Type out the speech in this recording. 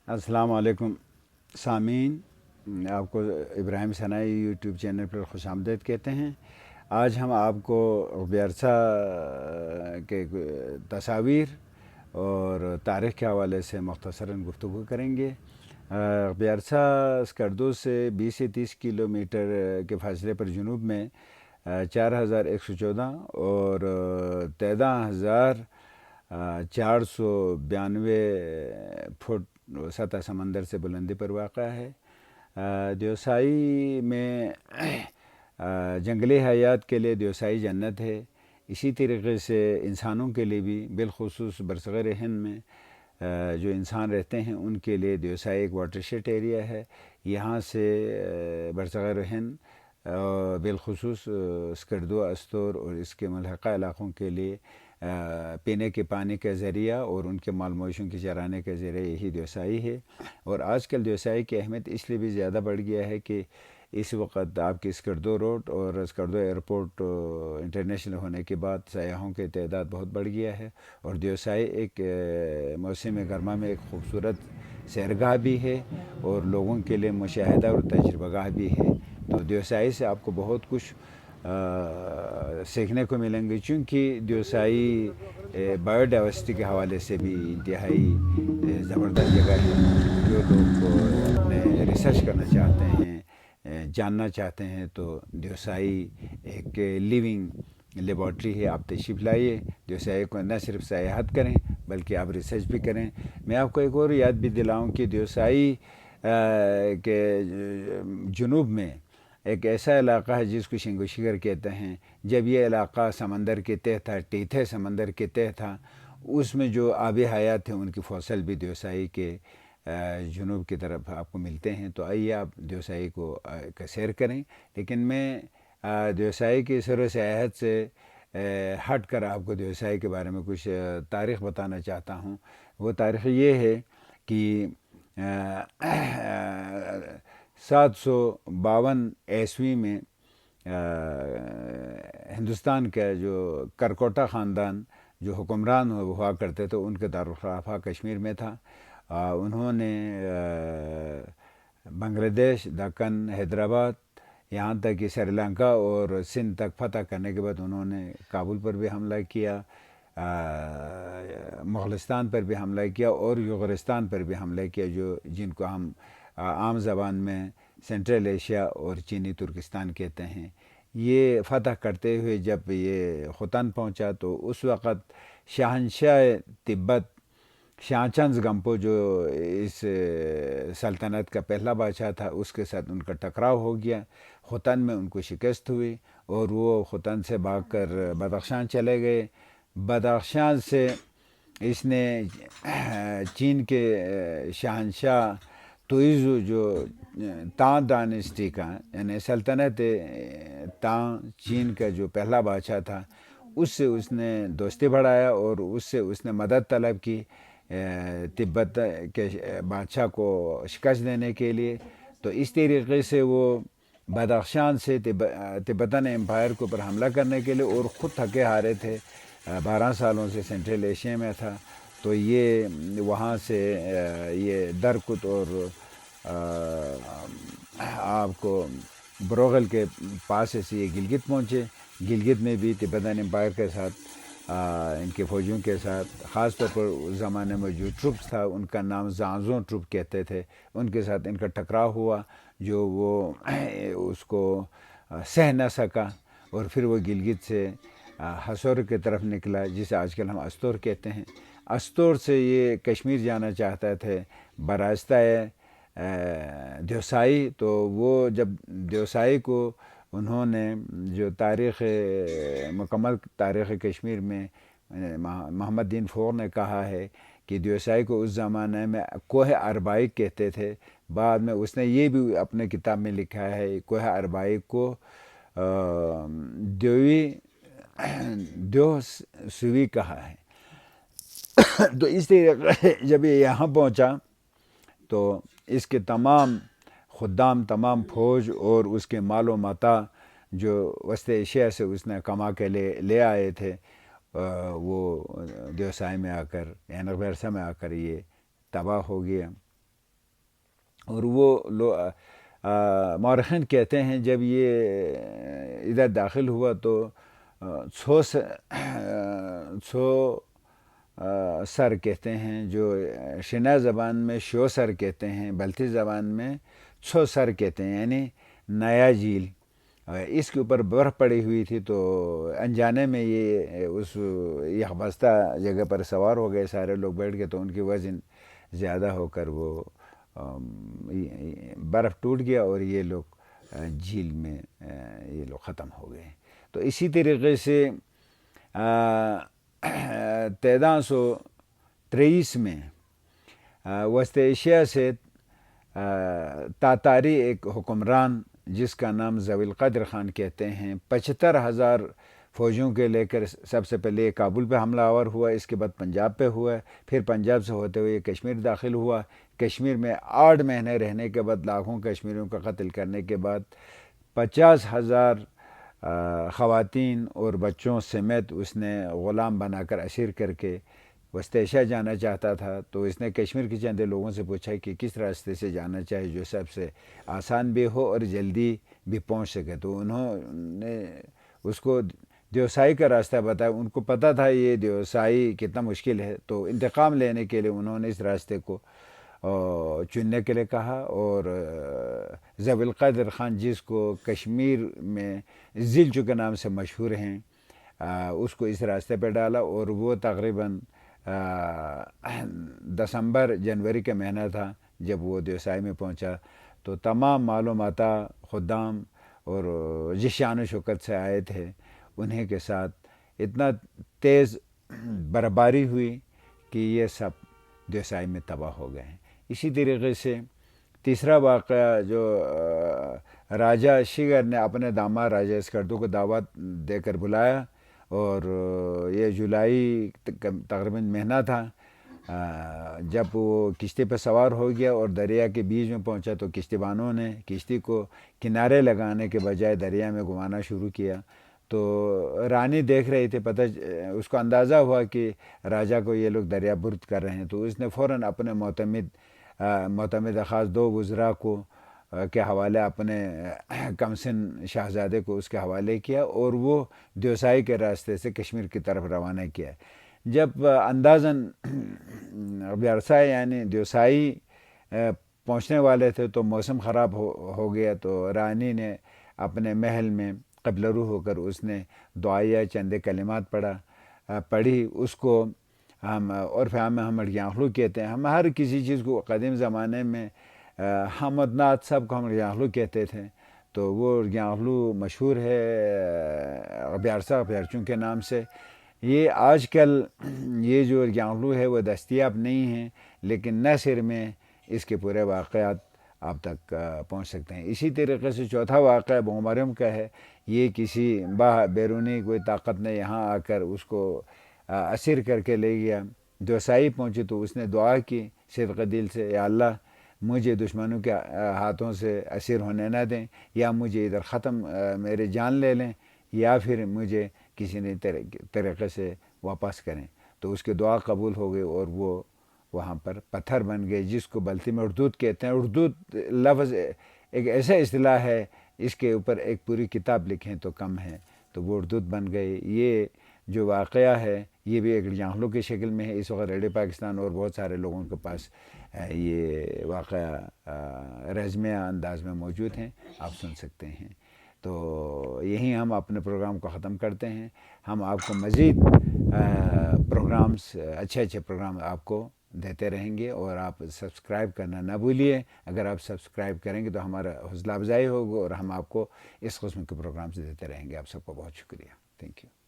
अस्सलाम वालेकुम सामीन, आपको इब्राहिम सनाई यूट्यूब चैनल पर खुशामदीद कहते हैं। आज हम आपको बियरसा के तस्वीर और तारीख़ के हवाले से मुख्तसरन गुफ्तगू करेंगे। बियरसा स्कर्दू से 20 से 30 किलोमीटर के फासले पर जुनूब में 4114 और 13,492 फुट सतह समंदर से बुलंदी पर वाक़ा है। देवसाई में जंगली हयात के लिए देवसाई जन्नत है। इसी तरीके से इंसानों के लिए भी बिलखुसूस बरसग़ीर हिंद में जो इंसान रहते हैं उनके लिए देवसाई एक वाटरशेड एरिया है। यहाँ से बरसग़ीर हिंद बिलखुसूस स्कर्दू अस्तूर और इसके मलहक़ा इलाक़ों के लिए पीने के पानी का ज़रिया और उनके माल मवेशियों के चराने का ज़रिया यही देवसाई है। और आजकल देवसाई की अहमियत इसलिए भी ज़्यादा बढ़ गया है कि इस वक्त आपकी स्कर्दू रोड और स्कर्दू एयरपोर्ट इंटरनेशनल होने के बाद सयाहों की तादाद बहुत बढ़ गया है। और देवसाई एक मौसम गर्मा में एक ख़ूबसूरत सैरगाह भी है और लोगों के लिए मुशाहिदा और तजुर्बागाह भी है। तो देवसाई से आपको बहुत कुछ सीखने को मिलेंगे, चूँकि देवसाई बायोडाइवर्सिटी के हवाले से भी इंतहाई ज़बरदस्त जगह है। जो लोग अपने रिसर्च करना चाहते हैं, जानना चाहते हैं, तो देवसाई एक लिविंग लेबॉर्ट्री है। आप तशरीफ़ लाइए, देवसाई को न सिर्फ सयाहत करें बल्कि आप रिसर्च भी करें। मैं आपको एक और याद भी दिलाऊं कि देवसाई के जुनूब में एक ऐसा इलाक़ा है जिसको शिंगो शिगर कहते हैं। जब ये इलाक़ा समंदर के तह था, टीथे समंदर के तह था, उसमें जो आबी हयात थे उनकी फसल भी देवसाई के जुनूब की तरफ आपको मिलते हैं। तो आइए आप देवसाई को का सैर करें। लेकिन मैं देवसाई की सर सयाहत से हट कर आपको देवसाई के बारे में कुछ तारीख़ बताना चाहता हूँ। वो तारीख़ ये है कि 752 ईस्वी में हिंदुस्तान का जो करकोटा ख़ानदान जो हुक्मरान हुआ करते थे उनके दारुल कश्मीर में था। उन्होंने बांग्लादेश, दक्कन, हैदराबाद, यहाँ तक कि श्रीलंका और सिंध तक फ़तह करने के बाद उन्होंने काबुल पर भी हमला किया, मुग़लिस्तान पर भी हमला किया और युगरिस्तान पर भी हमला किया, जो जिनको हम आम ज़बान में सेंट्रल एशिया और चीनी तुर्किस्तान कहते हैं। ये फ़तह करते हुए जब ये खुतन पहुँचा तो उस वक़्त शहंशाह तिब्बत शाहचंद गंपो जो इस सल्तनत का पहला बादशाह था उसके साथ उनका टकराव हो गया। खुतन में उनको शिकस्त हुई और वो खुतन से भागकर बदख्शान चले गए। बदख्शान से इसने चीन के शहंशाह तुइज़ु जो तां डायनेस्टी का यानी सल्तनत तां चीन का जो पहला बादशाह था उससे उसने दोस्ती बढ़ाया और उससे उसने मदद तलब की तिब्बत के बादशाह को शिकस्त देने के लिए। तो इस तरीके से वो बदख्शान से तिब्बतन एम्पायर के ऊपर हमला करने के लिए और ख़ुद थके हारे थे, 12 सालों से सेंट्रल एशिया में था। तो ये वहाँ से ये दरकुत और आपको ब्रोगल के पास से ये गिलगित पहुँचे। गिलगित में भी तिब्बतन एम्पायर के साथ इनके फ़ौजियों के साथ ख़ास तौर पर उस ज़माने में जो ट्रुप्स था उनका नाम ज़ांज़ो ट्रुप कहते थे, उनके साथ इनका टकराव हुआ जो वो उसको सह न सका और फिर वो गिलगित से हसोर की तरफ निकला, जिसे आजकल हम अस्तोर कहते हैं। अस्तोर से ये कश्मीर जाना चाहता थे बरास्ता देवसाई। तो वो जब देवसाई को उन्होंने जो मुकम्मल तारीख़ कश्मीर में मोहम्मद दीन फ़ोर ने कहा है कि देवसाई को उस ज़माने में कोह अरबाइक कहते थे। बाद में उसने ये भी अपने किताब में लिखा है कोह अरबाइक को देव सुवी कहा है। तो इस तरीके जब ये यहाँ पहुँचा तो इसके तमाम खुदाम, तमाम फ़ौज और उसके मालो मता जो वस्त एशिया से उसने कमा के ले आए थे वो देवसाई में आकर यानी बियरसा में आकर ये तबाह हो गया। اور وہ مورخین کہتے ہیں جب یہ ادھر داخل ہوا تو 100 سر کہتے ہیں، جو شنا زبان میں شو سر کہتے ہیں، بلتی زبان میں 100 سر کہتے ہیں، یعنی نیا جھیل، اس کے اوپر برف پڑی ہوئی تھی۔ تو انجانے میں یہ خبستہ جگہ پر سوار ہو گئے سارے لوگ بیٹھ کے، تو ان کی وزن زیادہ ہو کر وہ برف ٹوٹ گیا اور یہ لوگ جھیل میں یہ لوگ ختم ہو گئے۔ تو اسی طریقے سے 1323 میں وسط ایشیا سے تاتاری ایک حکمران جس کا نام ذوی القدر خان کہتے ہیں، 75,000 فوجوں کے لے کر سب سے پہلے کابل پہ حملہ آور ہوا، اس کے بعد پنجاب پہ ہوا، پھر پنجاب سے ہوتے ہوئے کشمیر داخل ہوا۔ کشمیر میں 8 مہینے رہنے کے بعد، لاکھوں کشمیریوں کا قتل کرنے کے بعد، 50,000 خواتین اور بچوں سمیت اس نے غلام بنا کر اسیر کر کے وسط ایشیا جانا چاہتا تھا۔ تو اس نے کشمیر کے چند لوگوں سے پوچھا کہ کس راستے سے جانا چاہے جو سب سے آسان بھی ہو اور جلدی بھی پہنچ سکے۔ تو انہوں نے اس کو دیوسائی کا راستہ بتایا۔ ان کو پتہ تھا یہ دیوسائی کتنا مشکل ہے، تو انتقام لینے کے لیے انہوں نے اس راستے کو چننے کے لیے کہا، اور ذوی القدر خان جس کو کشمیر میں زلچو کے نام سے مشہور ہیں، اس کو اس راستے پہ ڈالا، اور وہ تقریباً دسمبر جنوری کا مہینہ تھا جب وہ دیوسائی میں پہنچا۔ تو تمام معلومات خدام اور جس شان و شوکت سے آئے تھے انہیں کے ساتھ اتنا تیز برفباری ہوئی کہ یہ سب دیوسائی میں تباہ ہو گئے ہیں۔ اسی طریقے سے تیسرا واقعہ جو راجہ شیگر نے اپنے داماد راجہ اسکردو کو دعوت دے کر بلایا، اور یہ جولائی تقریباً مہینہ تھا، جب وہ کشتی پہ سوار ہو گیا اور دریا کے بیچ میں پہنچا تو کشتی بانوں نے کشتی کو کنارے لگانے کے بجائے دریا میں گھمانا شروع کیا۔ تو رانی دیکھ رہی تھی، اس کو اندازہ ہوا کہ راجہ کو یہ لوگ دریا برد کر رہے ہیں، تو اس نے فوراً اپنے معتمد خاص 2 وزراء کو کے حوالے، اپنے کمسن شہزادے کو اس کے حوالے کیا، اور وہ دیوسائی کے راستے سے کشمیر کی طرف روانہ کیا۔ جب اندازاً بیارسائی یعنی دیوسائی پہنچنے والے تھے تو موسم خراب ہو گیا، تو رانی نے اپنے محل میں قبلہ رو ہو کر اس نے دعائیہ چند کلمات پڑھی، اس کو ہم عرف عام میں ہم اڑگیانخلو کہتے ہیں۔ ہم ہر کسی چیز کو قدیم زمانے میں حمد نعت سب کو ہم اڑگیانخلو کہتے تھے، تو وہ اڑگیانخلو مشہور ہے بیارسا بیارچوں کے نام سے۔ یہ آج کل یہ جو اڑگیانخلو ہے وہ دستیاب نہیں ہیں، لیکن نثر میں اس کے پورے واقعات آپ تک پہنچ سکتے ہیں۔ اسی طریقے سے چوتھا واقعہ بومرم کا ہے۔ یہ کسی بیرونی کوئی طاقت نے یہاں آ کر اس کو اسیر کر کے لے گیا۔ دیوسائی پہنچی تو اس نے دعا کی صدق دل سے، یا اللہ مجھے دشمنوں کے ہاتھوں سے اسیر ہونے نہ دیں، یا مجھے ادھر ختم میرے جان لے لیں، یا پھر مجھے کسی نئے طریقے سے واپس کریں۔ تو اس کی دعا قبول ہو گئی، اور وہ وہاں پر پتھر بن گئے، جس کو بلتی میں اردود کہتے ہیں۔ اردود لفظ ایک ایسا اصطلاح ہے، اس کے اوپر ایک پوری کتاب لکھیں تو کم ہے، تو وہ اردود بن گئے۔ یہ جو واقعہ ہے یہ بھی ایک اڑگیانخلو کی شکل میں ہے۔ اس وقت ریڈیو پاکستان اور بہت سارے لوگوں کے پاس یہ واقعہ رزمیہ انداز میں موجود ہیں، آپ سن سکتے ہیں۔ تو یہیں ہم اپنے پروگرام کو ختم کرتے ہیں۔ ہم آپ کو مزید پروگرامز، اچھے پروگرام آپ کو دیتے رہیں گے، اور آپ سبسکرائب کرنا نہ بھولیے۔ اگر آپ سبسکرائب کریں گے تو ہمارا حوصلہ افزائی ہوگا، اور ہم آپ کو اس قسم کے پروگرامز دیتے رہیں گے۔ آپ سب کو بہت شکریہ، تھینک یو۔